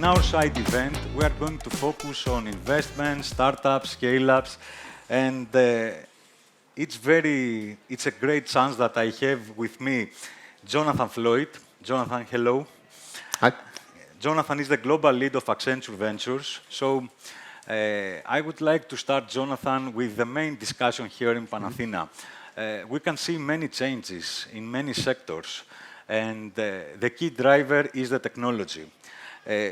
our side event, we are going to focus on investments, startups, scale-ups, and it's a great chance that I have with me Jonathan Floyd. Jonathan, hello. Hi. Jonathan is the global lead of Accenture Ventures. So I would like to start, Jonathan, with the main discussion here in Panathēnea. We can see many changes in many sectors, and the key driver is the technology.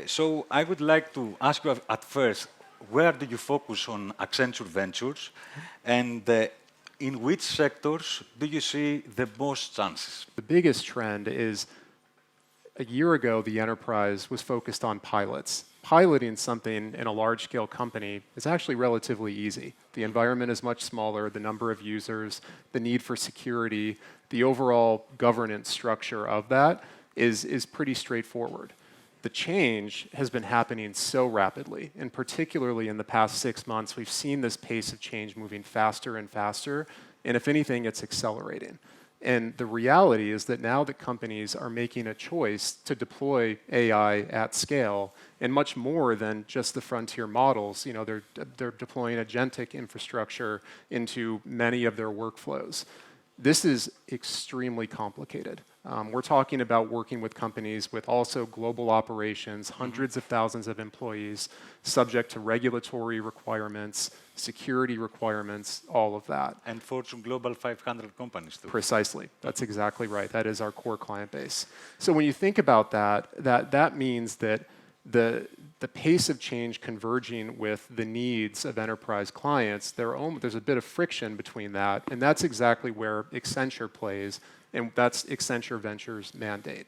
So I would like to ask you at first, where do you focus on Accenture Ventures, and in which sectors do you see the most chances? The biggest trend is, a year ago, the enterprise was focused on pilots. Piloting something in a large-scale company is actually relatively easy. The environment is much smaller, the number of users, the need for security, the overall governance structure of that is pretty straightforward. The change has been happening so rapidly, and particularly in the past 6 months, we've seen this pace of change moving faster and faster, and if anything, it's accelerating. And the reality is that now that companies are making a choice to deploy AI at scale, and much more than just the frontier models, they're deploying agentic infrastructure into many of their workflows. This is extremely complicated. We're talking about working with companies with also global operations, hundreds of thousands of employees, subject to regulatory requirements, security requirements, all of that. And Fortune Global 500 companies too. Precisely. That's exactly right. That is our core client base. So when you think about that means that the pace of change converging with the needs of enterprise clients, there's a bit of friction between that, and that's exactly where Accenture plays, and that's Accenture Ventures' mandate.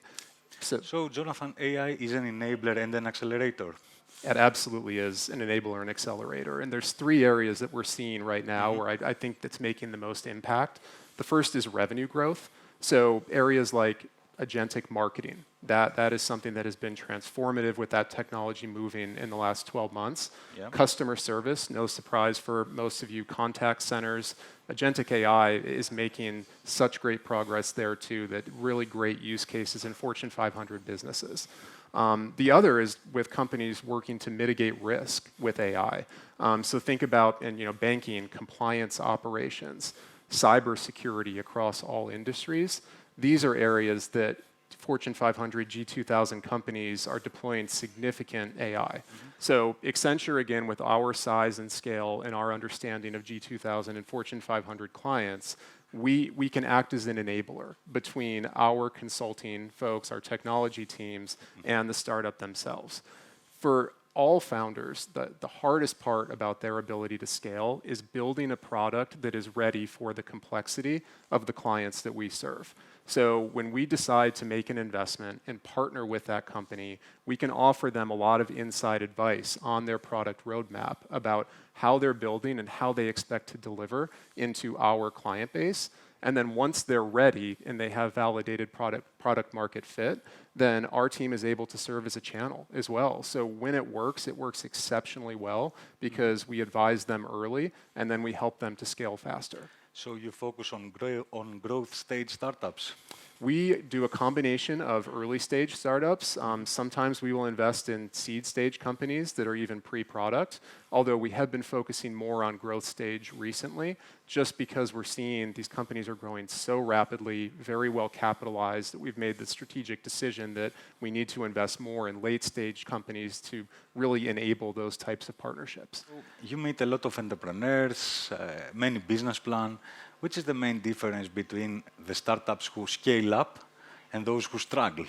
So Jonathan, AI is an enabler and an accelerator. It absolutely is an enabler and accelerator, and there's 3 areas that we're seeing right now where I think that's making the most impact. The first is revenue growth, so areas like agentic marketing. That is something that has been transformative with that technology moving in the last 12 months. Yeah. Customer service, no surprise for most of you, contact centers. Agentic AI is making such great progress there too, that really great use cases in Fortune 500 businesses. The other is with companies working to mitigate risk with AI. So think about banking, compliance operations, cybersecurity across all industries. These are areas that Fortune 500, G2000 companies are deploying significant AI. So Accenture, again, with our size and scale and our understanding of G2000 and Fortune 500 clients, we can act as an enabler between our consulting folks, our technology teams, and the startup themselves. For all founders, the hardest part about their ability to scale is building a product that is ready for the complexity of the clients that we serve. So when we decide to make an investment and partner with that company, we can offer them a lot of inside advice on their product roadmap about how they're building and how they expect to deliver into our client base. And then once they're ready and they have validated product market fit, then our team is able to serve as a channel as well. So when it works exceptionally well because we advise them early and then we help them to scale faster. So you focus on growth stage startups? We do a combination of early stage startups. Sometimes we will invest in seed stage companies that are even pre-product, although we have been focusing more on growth stage recently, just because we're seeing these companies are growing so rapidly, very well capitalized, that we've made the strategic decision that we need to invest more in late stage companies to really enable those types of partnerships. You meet a lot of entrepreneurs, many business plan. Which is the main difference between the startups who scale up and those who struggle?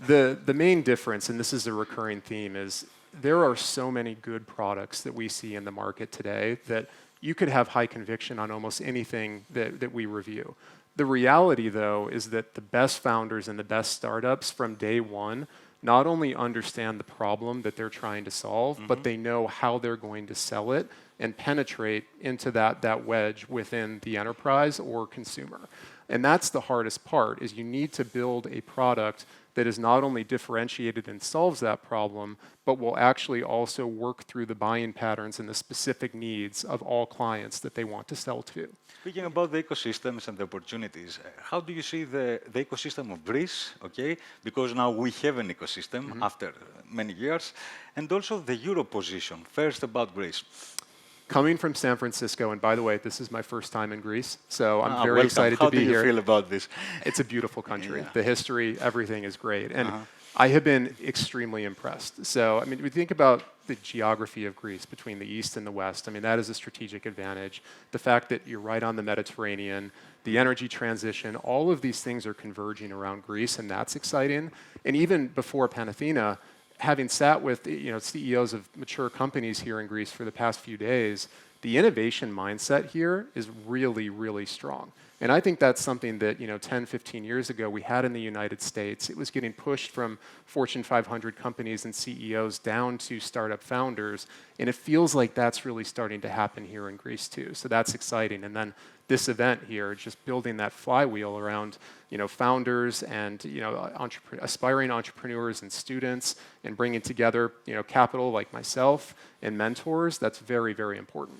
The main difference, and this is a recurring theme, is there are so many good products that we see in the market today that you could have high conviction on almost anything that we review. The reality, though, is that the best founders and the best startups from day one not only understand the problem that they're trying to solve, but they know how they're going to sell it and penetrate into that wedge within the enterprise or consumer. And that's the hardest part, is you need to build a product that is not only differentiated and solves that problem, but will actually also work through the buying patterns and the specific needs of all clients that they want to sell to. Speaking about the ecosystems and the opportunities, how do you see the ecosystem of Greece, okay? Because now we have an ecosystem after many years, and also the Euro position. First about Greece. Coming from San Francisco, and by the way, this is my first time in Greece, so I'm very welcome. excited How to be here. How do you feel about this? It's a beautiful country. Yeah. The history, everything is great. And I have been extremely impressed. So, I mean, we think about the geography of Greece between the East and the West. I mean, that is a strategic advantage. The fact that you're right on the Mediterranean, the energy transition, all of these things are converging around Greece, and that's exciting. And even before Panathēnea, having sat with CEOs of mature companies here in Greece for the past few days, the innovation mindset here is really, really strong. And I think that's something that 10, 15 years ago we had in the United States. It was getting pushed from Fortune 500 companies and CEOs down to startup founders. And it feels like that's really starting to happen here in Greece too. So that's exciting. And then this event here, just building that flywheel around founders and aspiring entrepreneurs and students, and bringing together capital like myself and mentors, that's very, very important.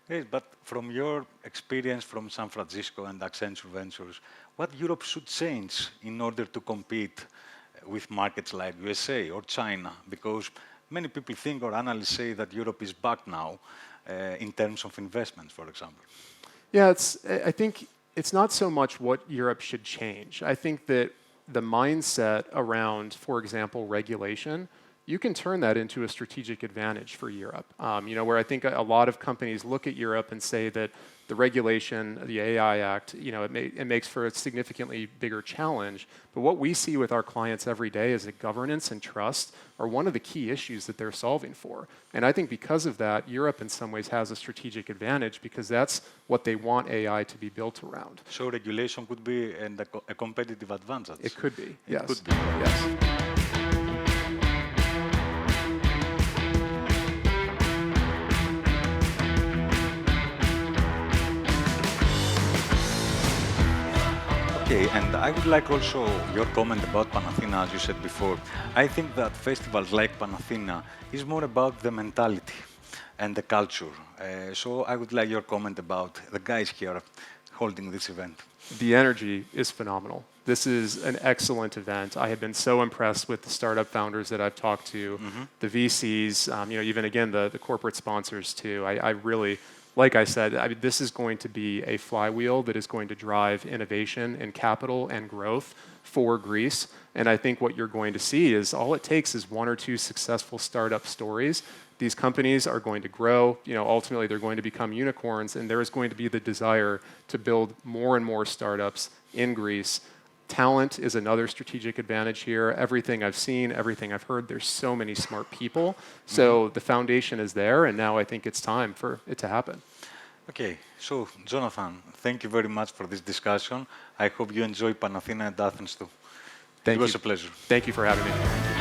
Yes, but from your experience from San Francisco and Accenture Ventures, what Europe should change in order to compete with markets like USA or China? Because many people think, or analysts say, that Europe is back now in terms of investments, for example. Yeah, I think it's not so much what Europe should change. I think that the mindset around, for example, regulation, you can turn that into a strategic advantage for Europe. Where I think a lot of companies look at Europe and say that the regulation, the AI Act, it makes for a significantly bigger challenge. But what we see with our clients every day is that governance and trust are one of the key issues that they're solving for. And I think because of that, Europe in some ways has a strategic advantage, because that's what they want AI to be built around. So regulation could be a competitive advantage? It could be, yes. It could be. Yes. Okay, and I would like also your comment about Panathēnea, as you said before. I think that festivals like Panathēnea is more about the mentality and the culture. So I would like your comment about the guys here holding this event. The energy is phenomenal. This is an excellent event. I have been so impressed with the startup founders that I've talked to, the VCs, even again, the corporate sponsors too. I really, like I said, this is going to be a flywheel that is going to drive innovation and capital and growth for Greece. And I think what you're going to see is all it takes is one or two successful startup stories. These companies are going to grow. Ultimately, they're going to become unicorns, and there is going to be the desire to build more and more startups in Greece. Talent is another strategic advantage here. Everything I've seen, everything I've heard, there's so many smart people. So the foundation is there, and now I think it's time for it to happen. Okay, so Jonathan, thank you very much for this discussion. I hope you enjoy Panathēnea and Athens too. Thank you. It was a pleasure. Thank you for having me.